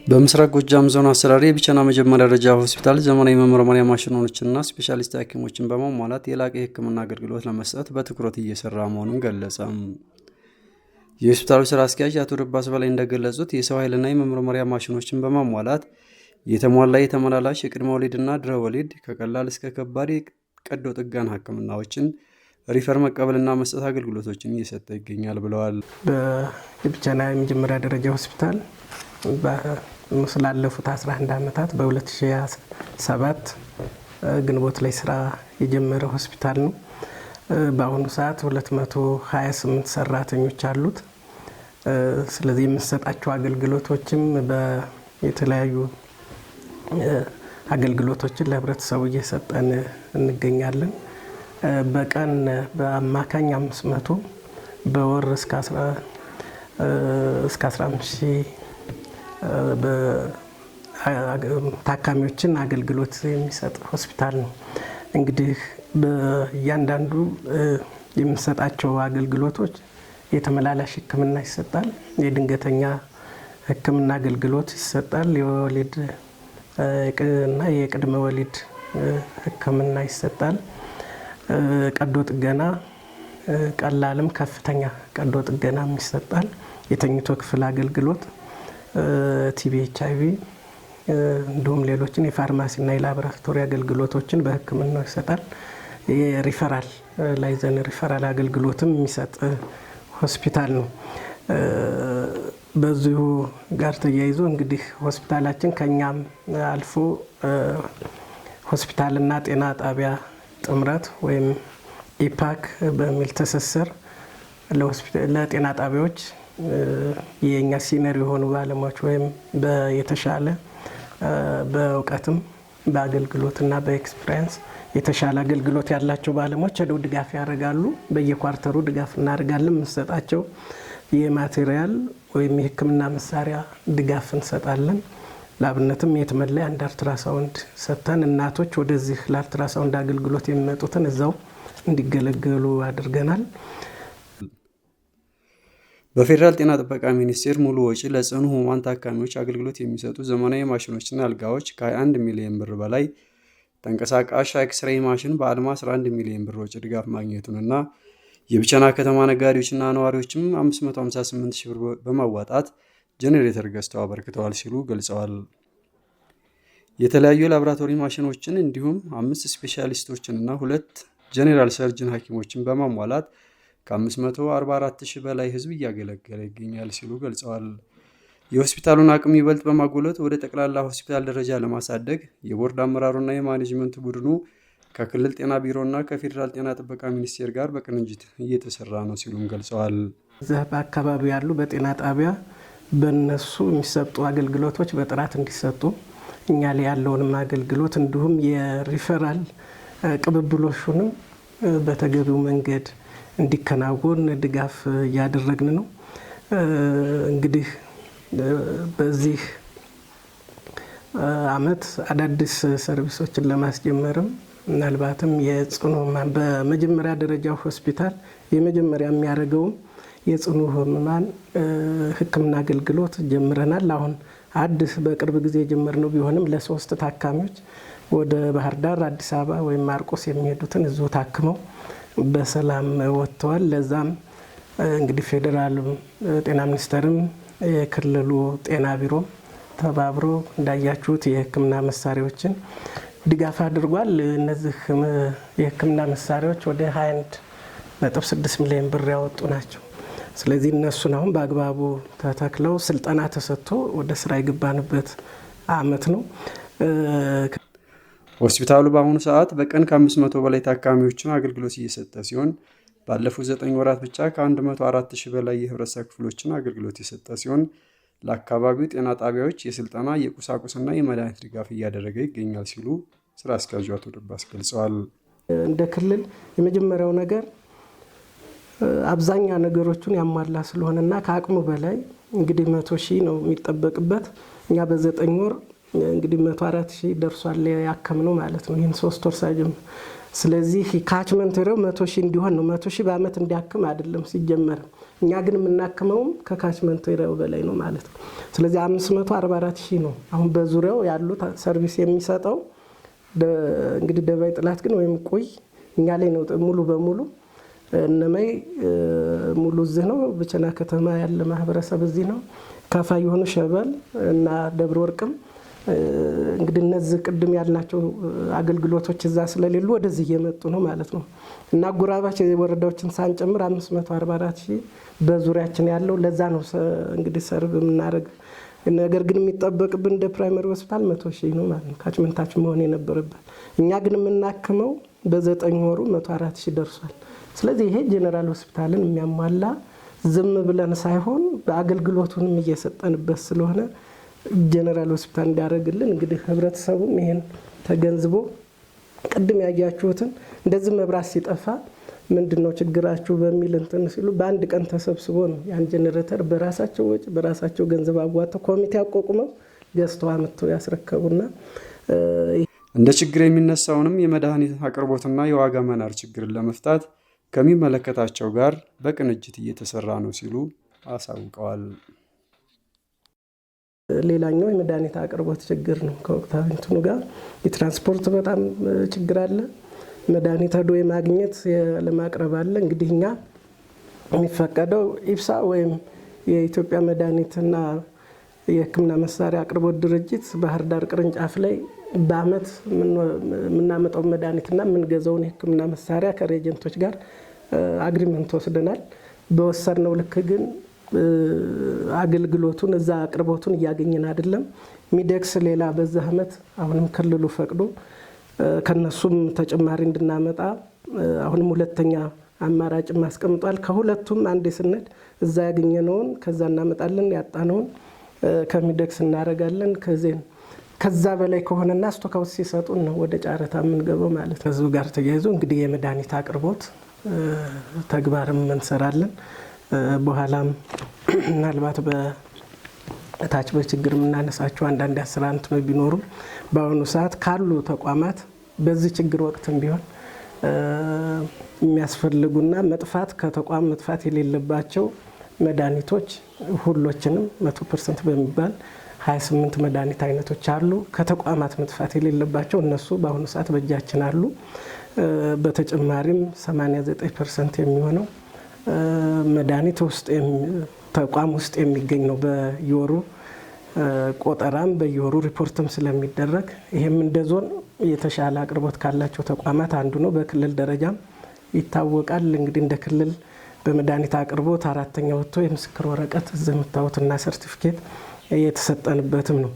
በምስራቅ ጎጃም ዞን አስተዳደር የቢቸና መጀመሪያ ደረጃ ሆስፒታል ዘመናዊ መመርመሪያ ማሽኖችንና ስፔሻሊስት ሐኪሞችን በማሟላት የላቀ የሕክምና አገልግሎት ለመስጠት በትኩረት እየሰራ መሆኑን ገለጸ። የሆስፒታሉ ስራ አስኪያጅ አቶ ደባስ በላይ እንደገለጹት የሰው ኃይልና የመመርመሪያ ማሽኖችን በማሟላት የተሟላ የተመላላሽ የቅድመ ወሊድና ድህረ ወሊድ ከቀላል እስከ ከባድ ቀዶ ጥገና ሕክምናዎችን ሪፈር መቀበልና መስጠት አገልግሎቶችን እየሰጠ ይገኛል ብለዋል። በቢቸና የመጀመሪያ ደረጃ ሆስፒታል ስላለፉት 11 ዓመታት በ2007 ግንቦት ላይ ስራ የጀመረ ሆስፒታል ነው። በአሁኑ ሰዓት 228 ሰራተኞች አሉት። ስለዚህ የምንሰጣቸው አገልግሎቶችም የተለያዩ አገልግሎቶችን ለህብረተሰቡ እየሰጠን እንገኛለን። በቀን በአማካኝ 500 በወር እስከ 15000 ታካሚዎችን አገልግሎት የሚሰጥ ሆስፒታል ነው። እንግዲህ በእያንዳንዱ የምንሰጣቸው አገልግሎቶች የተመላላሽ ሕክምና ይሰጣል፣ የድንገተኛ ሕክምና አገልግሎት ይሰጣል፣ የወሊድ እና የቅድመ ወሊድ ሕክምና ይሰጣል፣ ቀዶ ጥገና ቀላልም ከፍተኛ ቀዶ ጥገናም ይሰጣል፣ የተኝቶ ክፍል አገልግሎት ቲቢ ኤችአይቪ እንዲሁም ሌሎችን የፋርማሲና የላቦራቶሪ አገልግሎቶችን በህክምናው ይሰጣል። የሪፈራል ላይዘን ሪፈራል አገልግሎትም የሚሰጥ ሆስፒታል ነው። በዚሁ ጋር ተያይዞ እንግዲህ ሆስፒታላችን ከኛም አልፎ ሆስፒታልና ጤና ጣቢያ ጥምረት ወይም ኢፓክ በሚል ትስስር ለጤና ጣቢያዎች የኛ ሲኒየር የሆኑ ባለሙያዎች ወይም የተሻለ በእውቀትም በአገልግሎትና በኤክስፒሪየንስ የተሻለ አገልግሎት ያላቸው ባለሙያዎች ሄደው ድጋፍ ያደርጋሉ። በየኳርተሩ ድጋፍ እናደርጋለን። የምንሰጣቸው የማቴሪያል ወይም የህክምና መሳሪያ ድጋፍ እንሰጣለን። ለአብነትም የተመላ አንድ አልትራሳውንድ ሰጥተን እናቶች ወደዚህ ለአልትራሳውንድ አገልግሎት የሚመጡትን እዛው እንዲገለገሉ አድርገናል። በፌዴራል ጤና ጥበቃ ሚኒስቴር ሙሉ ወጪ ለጽኑ ህሙማን ታካሚዎች አገልግሎት የሚሰጡ ዘመናዊ ማሽኖችና አልጋዎች ከ21 ሚሊዮን ብር በላይ፣ ተንቀሳቃሽ ኤክስሬይ ማሽን በአልማ 11 ሚሊዮን ብር ወጪ ድጋፍ ማግኘቱንና የቢቸና ከተማ ነጋዴዎችና ነዋሪዎችም 558 ሺህ ብር በማዋጣት ጄኔሬተር ገዝተው አበርክተዋል ሲሉ ገልጸዋል። የተለያዩ ላቦራቶሪ ማሽኖችን እንዲሁም 5 ስፔሻሊስቶችንና 2 ጄኔራል ሰርጅን ሐኪሞችን በማሟላት ከ544 ሺህ በላይ ህዝብ እያገለገለ ይገኛል ሲሉ ገልጸዋል። የሆስፒታሉን አቅም ይበልጥ በማጎልበት ወደ ጠቅላላ ሆስፒታል ደረጃ ለማሳደግ የቦርድ አመራሩና የማኔጅመንት ቡድኑ ከክልል ጤና ቢሮና ከፌዴራል ጤና ጥበቃ ሚኒስቴር ጋር በቅንጅት እየተሰራ ነው ሲሉም ገልጸዋል። እዚህ በአካባቢው ያሉ በጤና ጣቢያ በእነሱ የሚሰጡ አገልግሎቶች በጥራት እንዲሰጡ እኛ ላይ ያለውንም አገልግሎት እንዲሁም የሪፈራል ቅብብሎሹንም በተገቢው መንገድ እንዲከናወን ድጋፍ እያደረግን ነው። እንግዲህ በዚህ አመት አዳዲስ ሰርቪሶችን ለማስጀመርም ምናልባትም የጽኑ ህሙማን በመጀመሪያ ደረጃ ሆስፒታል የመጀመሪያ የሚያደርገው የጽኑ ህሙማን ህክምና አገልግሎት ጀምረናል። አሁን አዲስ በቅርብ ጊዜ የጀመርነው ቢሆንም ለ3 ታካሚዎች ወደ ባህር ዳር፣ አዲስ አበባ ወይም ማርቆስ የሚሄዱትን እዚሁ ታክመው በሰላም ወጥተዋል። ለዛም እንግዲህ ፌዴራል ጤና ሚኒስቴርም የክልሉ ጤና ቢሮ ተባብሮ እንዳያችሁት የህክምና መሳሪያዎችን ድጋፍ አድርጓል። እነዚህ የህክምና መሳሪያዎች ወደ 21.6 ሚሊዮን ብር ያወጡ ናቸው። ስለዚህ እነሱን አሁን በአግባቡ ተተክለው ስልጠና ተሰጥቶ ወደ ስራ የገባንበት አመት ነው። ሆስፒታሉ በአሁኑ ሰዓት በቀን ከ500 በላይ ታካሚዎችን አገልግሎት እየሰጠ ሲሆን ባለፉት 9 ወራት ብቻ ከ104 ሺህ በላይ የህብረተሰብ ክፍሎችን አገልግሎት የሰጠ ሲሆን ለአካባቢው ጤና ጣቢያዎች የስልጠና የቁሳቁስና የመድኃኒት ድጋፍ እያደረገ ይገኛል ሲሉ ስራ አስኪያጁ አቶ ደባስ ገልጸዋል። እንደ ክልል የመጀመሪያው ነገር አብዛኛ ነገሮችን ያሟላ ስለሆነና ከአቅሙ በላይ እንግዲህ 100 ሺህ ነው የሚጠበቅበት። እኛ በ9 ወር እንግዲህ 104 ሺህ ደርሷል ያከምነው ማለት ነው። ይህን 3 ወር ስለዚህ ካችመንት ኤሪያው 100,000 እንዲሆን ነው። 100,000 በአመት እንዲያክም አይደለም ሲጀመር። እኛ ግን የምናክመውም ከካችመንት ኤሪያው በላይ ነው ማለት ነው። ስለዚህ 544,000 ነው አሁን በዙሪያው ያሉት ሰርቪስ የሚሰጠው። እንግዲህ ደባይ ጥላት ግን ወይም ቁይ እኛ ላይ ነው ሙሉ በሙሉ። እነማይ ሙሉ እዚህ ነው። ብቸና ከተማ ያለ ማህበረሰብ እዚህ ነው። ካፋ የሆኑ ሸበል እና ደብረ ወርቅም እንግዲህ እነዚህ ቅድም ያልናቸው አገልግሎቶች እዛ ስለሌሉ ወደዚህ እየመጡ ነው ማለት ነው። እና ጉራባች ወረዳዎችን ሳንጨምር 544,000 በዙሪያችን ያለው ለዛ ነው እንግዲህ ሰርቭ የምናደርግ። ነገር ግን የሚጠበቅብን እንደ ፕራይመሪ ሆስፒታል 100,000 ነው ማለት ነው ካችመንታችን መሆን የነበረበት። እኛ ግን የምናክመው በ9 ወሩ 104,000 ደርሷል። ስለዚህ ይሄ ጄኔራል ሆስፒታልን የሚያሟላ ዝም ብለን ሳይሆን በአገልግሎቱንም እየሰጠንበት ስለሆነ ጄኔራል ሆስፒታል እንዲያደርግልን እንግዲህ ህብረተሰቡም ይሄን ተገንዝቦ ቅድም ያያችሁትን እንደዚህ መብራት ሲጠፋ ምንድነው ችግራችሁ በሚል እንትን ሲሉ በአንድ ቀን ተሰብስቦ ነው ያን ጄኔሬተር በራሳቸው ወጪ በራሳቸው ገንዘብ አዋጥተው ኮሚቴ አቋቁመው ገዝተው አመጥተው ያስረከቡና እንደ ችግር የሚነሳውንም የመድኃኒት አቅርቦትና የዋጋ መናር ችግርን ለመፍታት ከሚመለከታቸው ጋር በቅንጅት እየተሰራ ነው ሲሉ አሳውቀዋል። ሌላኛው የመድኃኒት አቅርቦት ችግር ነው። ከወቅታዊ እንትኑ ጋር የትራንስፖርት በጣም ችግር አለ። መድኃኒት ሄዶ የማግኘት ለማቅረብ አለ። እንግዲህ እኛ የሚፈቀደው ኢፕሳ ወይም የኢትዮጵያ መድኃኒትና የሕክምና መሳሪያ አቅርቦት ድርጅት ባህር ዳር ቅርንጫፍ ላይ በአመት የምናመጣው መድኃኒትና የምንገዛውን የሕክምና መሳሪያ ከሬጀንቶች ጋር አግሪመንት ወስደናል። በወሰድነው ልክ ግን አገልግሎቱን እዛ አቅርቦቱን እያገኘን አይደለም። ሚደክስ ሌላ በዛ አመት አሁንም ክልሉ ፈቅዶ ከነሱም ተጨማሪ እንድናመጣ አሁንም ሁለተኛ አማራጭ ማስቀምጧል። ከሁለቱም አንዴ ስንድ እዛ ያገኘነውን ከዛ እናመጣለን፣ ያጣነውን ከሚደክስ እናረጋለን። ከዛ በላይ ከሆነና ስቶካውስ ሲሰጡን ነው ወደ ጨረታ የምንገባው ማለት ነው። ከዚሁ ጋር ተያይዞ እንግዲህ የመድኃኒት አቅርቦት ተግባርም እንሰራለን። በኋላም ምናልባት በታች በችግር የምናነሳቸው አንዳንድ አስራንት ቢኖሩም በአሁኑ ሰዓት ካሉ ተቋማት በዚህ ችግር ወቅትም ቢሆን የሚያስፈልጉና መጥፋት ከተቋም መጥፋት የሌለባቸው መድኃኒቶች ሁሎችንም 100% በሚባል 28 መድኃኒት አይነቶች አሉ። ከተቋማት መጥፋት የሌለባቸው እነሱ በአሁኑ ሰዓት በእጃችን አሉ። በተጨማሪም 89% የሚሆነው መድኃኒት ውስጥ ተቋም ውስጥ የሚገኝ ነው። በየወሩ ቆጠራም በየወሩ ሪፖርትም ስለሚደረግ ይሄም እንደ ዞን የተሻለ አቅርቦት ካላቸው ተቋማት አንዱ ነው። በክልል ደረጃም ይታወቃል። እንግዲህ እንደ ክልል በመድኃኒት አቅርቦት 4ኛ ወጥቶ የምስክር ወረቀት እዚህ የምታዩትና ሰርቲፊኬት የተሰጠንበትም ነው።